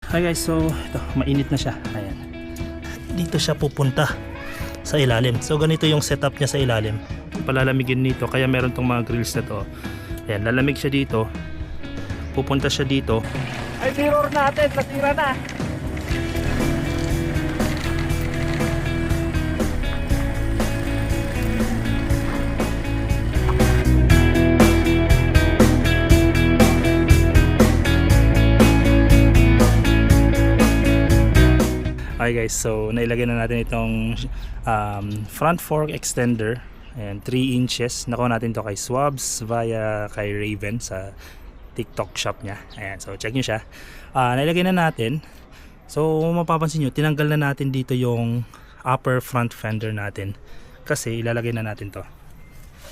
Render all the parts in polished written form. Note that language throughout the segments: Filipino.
Hi guys, so ito, mainit na siya. Ayan. Dito siya pupunta sa ilalim. So ganito yung setup niya sa ilalim. Palalamigin nito, kaya meron tong mga grills na to. Ayan, lalamig siya dito. Pupunta siya dito. Ay, mirror natin, nasira na. Hi guys, so nailagay na natin itong front fork extender. Ayan, 3 inches. Nakuha natin to kay Swabs via kay Raven sa TikTok shop niya. Ayan, so check nyo siya. Nailagay na natin. So mapapansin nyo, tinanggal na natin dito yung upper front fender natin kasi ilalagay na natin to.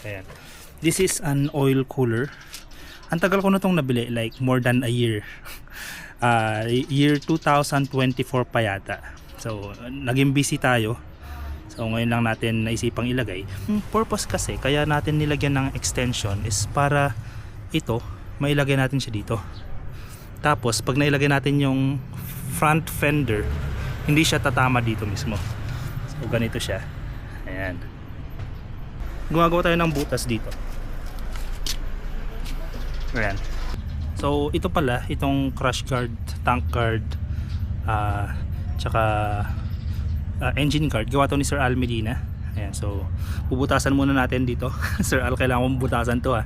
Ayan. This is an oil cooler. Ang tagal ko na itong nabili, like more than a year. Year 2024 pa yata. So naging busy tayo. So ngayon lang natin naisipang ilagay. Yung purpose kasi kaya natin nilagyan ng extension is para ito mailagay natin siya dito. Tapos pag nailagay natin yung front fender, hindi siya tatama dito mismo. So ganito siya. Ayan. Gumagawa tayo ng butas dito. Ayan. So ito pala, itong crash guard, tank guard, tsaka engine guard, gawa to ni Sir Al Medina. Ayan, so bubutasan muna natin dito. Sir Al, kailangan kong butasan to ha.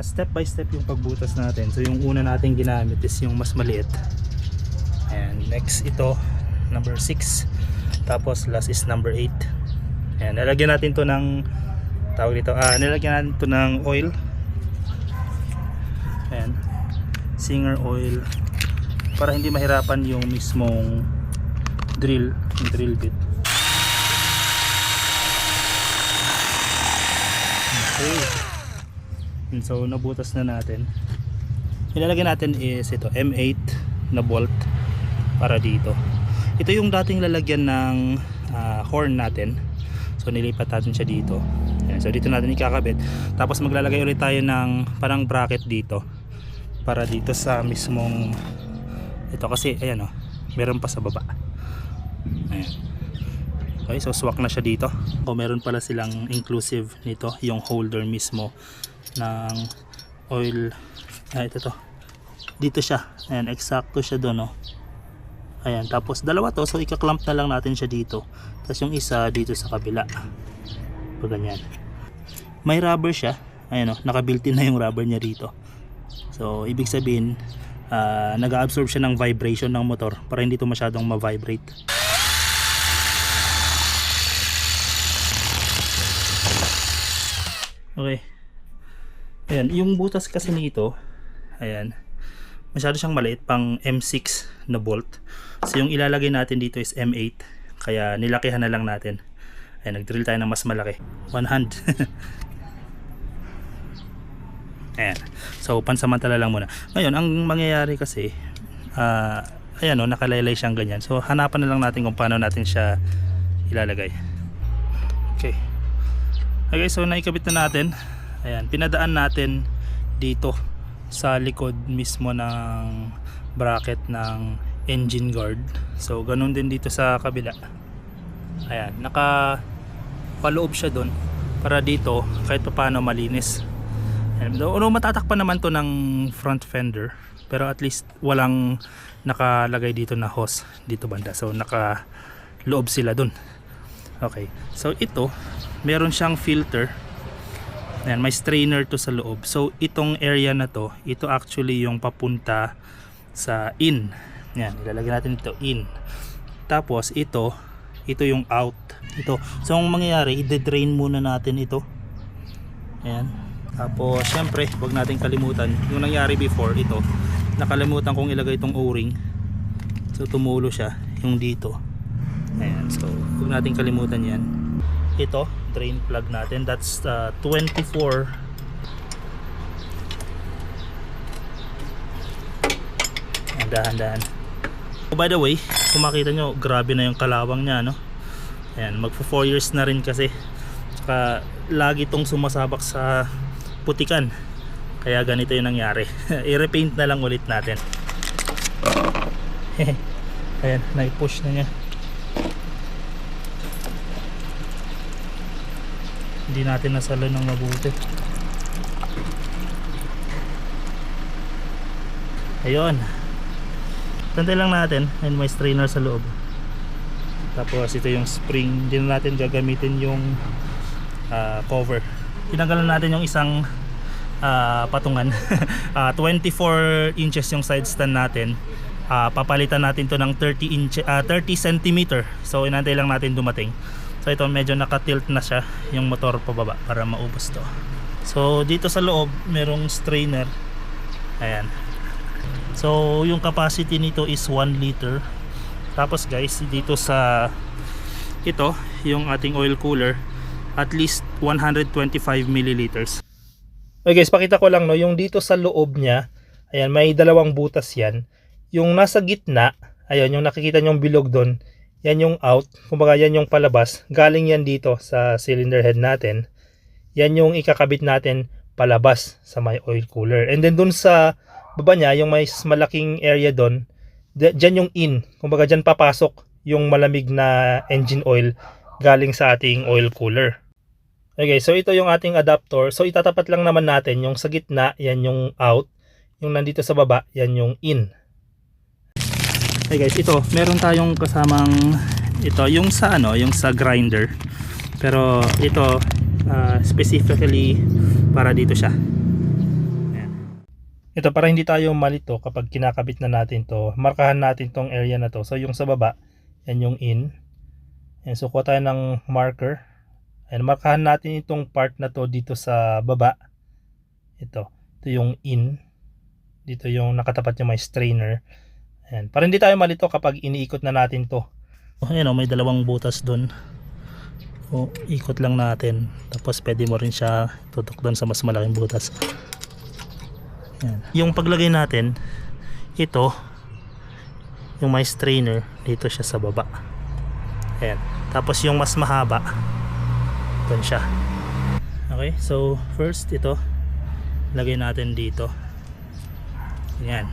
Step by step yung pagbutas natin. So yung una natin ginamit is yung mas maliit. Ayan, next ito number 6, tapos last is number 8. Ayan, nalagyan natin to ng tawag dito, nilagyan natin ito ng oil. Ayan, Singer oil para hindi mahirapan yung mismong drill bit. Okay. And so nabutas na natin. Ilalagay natin is ito M8 na bolt para dito. Ito yung dating lalagyan ng horn natin. So nilipat natin siya dito. Ayan, so dito natin ikakabit. Tapos maglalagay ulit tayo ng parang bracket dito para dito sa mismong ito kasi ayan meron pa sa baba. Ayan. Okay, so swak na siya dito. O meron pala silang inclusive nito, yung holder mismo ng oil. Ito to. Dito siya. Ayan, eksakto siya doon, Ayan, tapos dalawa to, so ika-clamp na lang natin siya dito. Tapos yung isa dito sa kabila. Pag ganyan. May rubber siya. Ayan naka-built-in na yung rubber niya dito. So ibig sabihin, nag-absorb siya ng vibration ng motor para hindi to masyadong ma-vibrate. Okay. Ayan, yung butas kasi nito, ayan, masyado siyang maliit, pang M6 na bolt. So yung ilalagay natin dito is M8, kaya nilakihan na lang natin. Ayan, nag-drill tayo ng mas malaki, one hand. Ayan, so pansamantala lang muna. Ngayon, ang mangyayari kasi ayan nakalaylay siyang ganyan. So hanapan na lang natin kung paano natin siya ilalagay. Okay. Okay, so naikabit na natin. Ayan, pinadaan natin dito sa likod mismo ng bracket ng engine guard. So ganun din dito sa kabila. Ayan, nakapaloob siya doon para dito kahit paano malinis. Matatakpan naman to ng front fender, pero at least walang nakalagay dito na hose dito banda. So nakaloob sila doon. Okay, so ito meron siyang filter. Ayan, may strainer to sa loob. So itong area na to, ito actually yung papunta sa in. Ayan, ilalagay natin ito in. Tapos ito yung out. Ito. So ang mangyayari, i-drain muna natin ito. Ayan. Tapos syempre, wag natin kalimutan yung nangyari before ito. Nakalimutan kong ilagay itong O-ring. So tumulo siya yung dito. Ayan, so wag natin kalimutan yan. Ito, drain plug natin. That's 24. Dahan-dahan. So, by the way, kung makita nyo, grabe na yung kalawang niya, Ayan, magpo 4 years na rin kasi. Saka lagi itong sumasabak sa putikan. Kaya ganito yung nangyari. I-repaint na lang ulit natin. Ayan, nai-push na niya. Hindi natin nasalo ng mabuti. Ayun. Tantay lang natin. And may strainer sa loob. Tapos ito yung spring. Hindi na natin gagamitin yung cover. Tinanggalan natin yung isang patungan. 24 inches yung side stand natin. Papalitan natin to ng 30 cm. So inantay lang natin dumating. So ito medyo naka-tilt na siya yung motor pababa para maubos to. So dito sa loob merong strainer. Ayan. So yung capacity nito is 1 liter. Tapos guys, dito sa ito, yung ating oil cooler, at least 125 milliliters. Okay guys, pakita ko lang no, yung dito sa loob niya, ayan, may dalawang butas yan. Yung nasa gitna, ayun, yung nakikita nyong bilog doon, yan yung out, kumbaga yan yung palabas, galing yan dito sa cylinder head natin. Yan yung ikakabit natin palabas sa may oil cooler. And then doon sa baba niya, yung may malaking area doon, dyan yung in, kumbaga dyan papasok yung malamig na engine oil galing sa ating oil cooler. Okay, so ito yung ating adapter. So itatapat lang naman natin yung sa gitna, yan yung out, yung nandito sa baba, yan yung in. Okay guys, ito meron tayong kasamang ito yung sa yung sa grinder. Pero ito specifically para dito siya. Ito para hindi tayo malito kapag kinakabit na natin to, markahan natin tong area na to. So yung sa baba, yan yung in. Yan, so kuha tayo ng marker. Ayan, markahan natin itong part na to dito sa baba. Ito yung in. Dito yung nakatapat yung may strainer. Ayan, para hindi tayo malito kapag iniikot na natin to. Ayan, may dalawang butas dun. O, ikot lang natin. Tapos pwede mo rin siya tutok doon sa mas malaking butas. Yan. Yung paglagay natin, ito yung may strainer, dito siya sa baba. Ayan. Tapos yung mas mahaba, doon siya. Okay, so first ito lagay natin dito. Yan.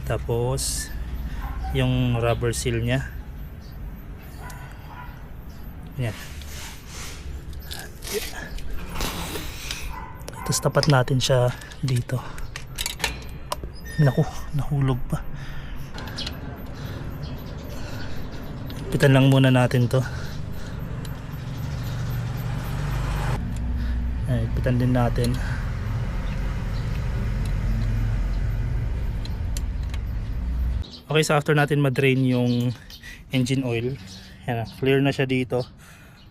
Tapos yung rubber seal nya. Yan. Tapos tapat natin siya dito. Naku, nahulog pa. Pitan lang muna natin to. Ay, pitan din natin. Okay, so after natin ma-drain yung engine oil, yan, clear na siya dito.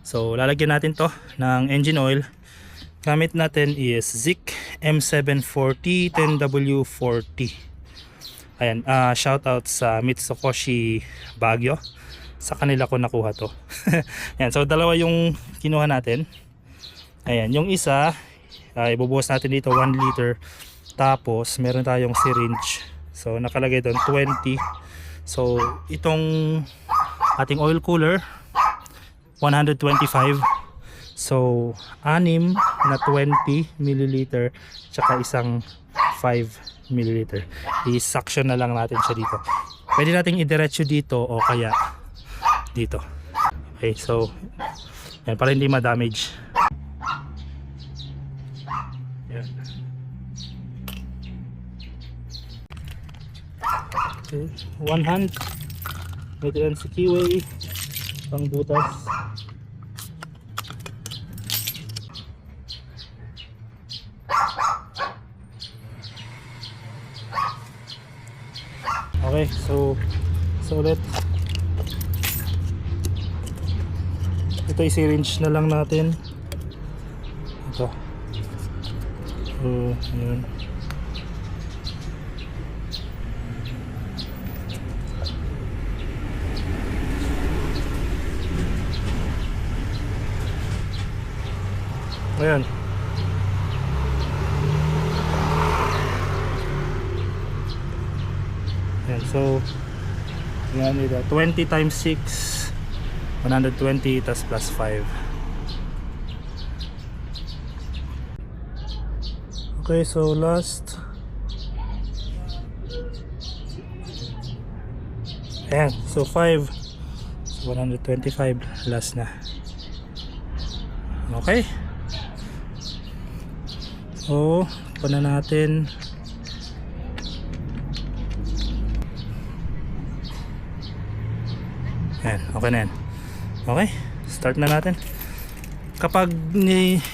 So lalagyan natin to ng engine oil. Gamit natin is Zik M740 10W40. Ayan, shout out sa Mitsukoshi Baguio. Sa kanila ko nakuha to. Ayan, so dalawa yung kinuha natin. Ayan, yung isa ibubuhos natin dito 1 liter. Tapos meron tayong syringe. So nakalagay doon 20. So itong ating oil cooler 125. So 6 na 20 milliliter tsaka isang 5 milliliter. I-suction na lang natin siya dito. Pwede nating idiretso dito o kaya dito. Okay, so yan, para hindi ma-damage. Yan. Okay, one hand. Ito yan sa keyway. Pang butas. Okay, so ulit ito i-syringe na lang natin ito. So ayun, ayan. Ayan, so yan ito 20 times 6 120 tas plus 5. Okay, so last. Ayan, so 5. So 125 last na. Okay. So, pa na natin. Ayan, okay na yan. Okay, start na natin. Kapag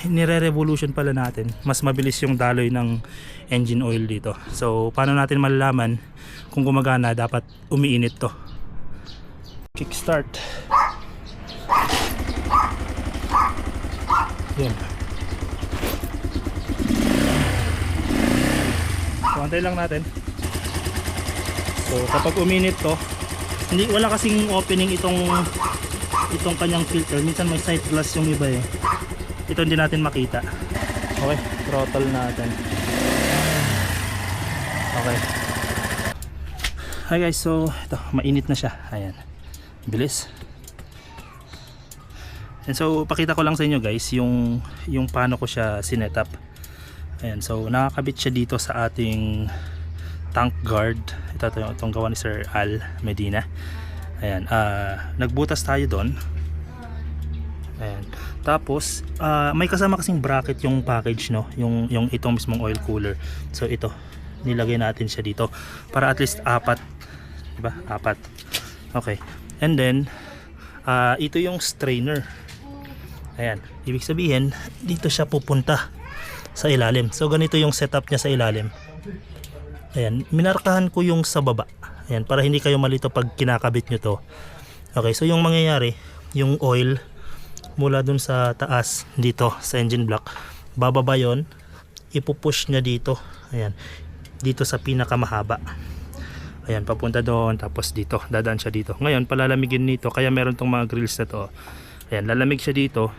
nire-revolution pala natin, mas mabilis yung daloy ng engine oil dito. So, paano natin malalaman kung gumagana? Dapat umiinit to. Kickstart. Yan. So, antay lang natin. So, kapag uminit to, wala kasing opening itong kanyang filter. Minsan may sight glass yung iba eh. Ito hindi natin makita. Okay, throttle natin. Okay. Hi guys, so ito, mainit na siya. Ayan. Bilis. And so, pakita ko lang sa inyo guys yung paano ko siya sinetup. Ayan, so nakakabit siya dito sa ating tank guard. Itong gawa ni Sir Al Medina. Ayan, nagbutas tayo doon. Ayan. Tapos may kasama kasing bracket yung package, no, yung itong mismong oil cooler. So ito, nilagay natin siya dito para at least 4, diba? 4. Okay. And then ito yung strainer. Ayan, ibig sabihin dito siya pupunta sa ilalim. So ganito yung setup niya sa ilalim. Ayan, minarkahan ko yung sa baba. Ayan, para hindi kayo malito pag kinakabit nyo to. Okay, so yung mangyayari, yung oil mula dun sa taas dito sa engine block, bababa yon, ipupush niya dito. Ayan, dito sa pinakamahaba. Ayan, papunta doon, tapos dito, dadaan siya dito. Ngayon, palalamigin nito, kaya meron tong mga grills na to. Ayan, lalamig siya dito,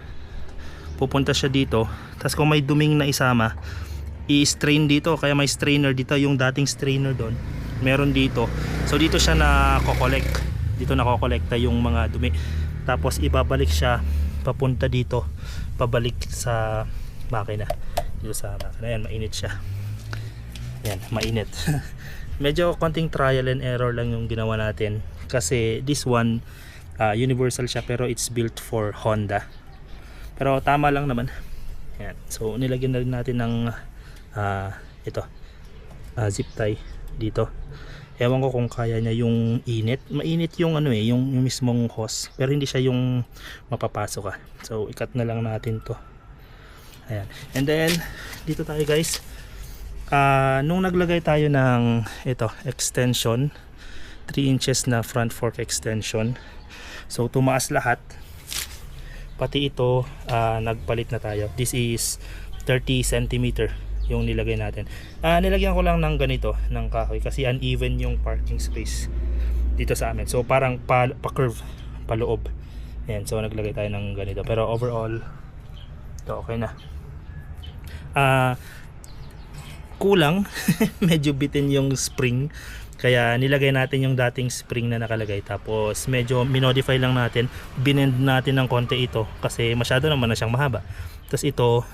pupunta siya dito, tapos kung may duming na isama, i-strain dito, kaya may strainer dito, yung dating strainer doon meron dito. So dito siya na-collect, dito na-collecta yung mga dumi, tapos ibabalik siya papunta dito, pabalik sa makina, dito sa makina. Ayan, mainit siya. Ayan, mainit. Medyo konting trial and error lang yung ginawa natin kasi this one universal siya pero it's built for Honda, pero tama lang naman. Ayan, so nilagyan na rin natin ng ito zip tie dito. Ewan ko kung kaya niya yung init. Mainit yung ano yung mismong hose, pero hindi siya yung mapapasok ka. So ikat na lang natin to. Ayan. And then dito tayo guys. Nung naglagay tayo ng ito extension, 3 inches na front fork extension. So tumaas lahat. Pati ito nagpalit na tayo. This is 30 cm yung nilagay natin. Nilagyan ko lang ng ganito, ng kahoy, kasi uneven yung parking space dito sa amin. So parang pa-curve, paloob. Ayan, so naglagay tayo ng ganito. Pero overall, ito okay na. Kulang, medyo bitin yung spring. Kaya nilagay natin yung dating spring na nakalagay. Tapos medyo minodify lang natin. Binend natin ng konti ito kasi masyado naman na siyang mahaba. Tapos ito,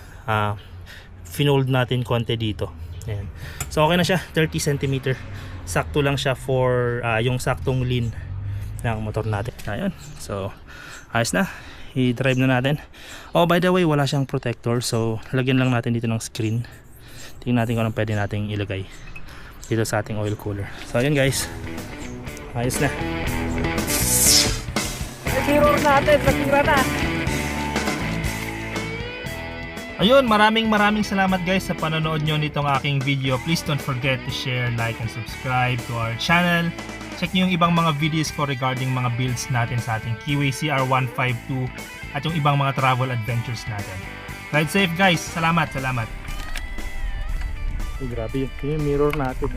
finold natin konti dito. Ayan. So okay na siya, 30 cm. Sakto lang siya for yung saktong lean ng motor natin. Ayun. So ayos na. I-drive na natin. Oh, by the way, wala siyang protector. So lagyan lang natin dito ng screen. Tingnan natin kung anong pwede nating ilagay dito sa ating oil cooler. So ayun guys. Ayos na. Mirror natin, nasira na. Ayun, maraming salamat guys sa panonood nyo nitong aking video. Please don't forget to share, like, and subscribe to our channel. Check nyo yung ibang mga videos ko regarding mga builds natin sa ating Kiwi CR152 at yung ibang mga travel adventures natin. Ride safe guys! Salamat! Grabe yung mirror natin.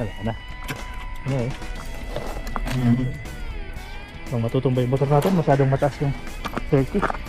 Wala na. Ano eh. Kung matutumba yung motor natin, masyadong mataas yung 30.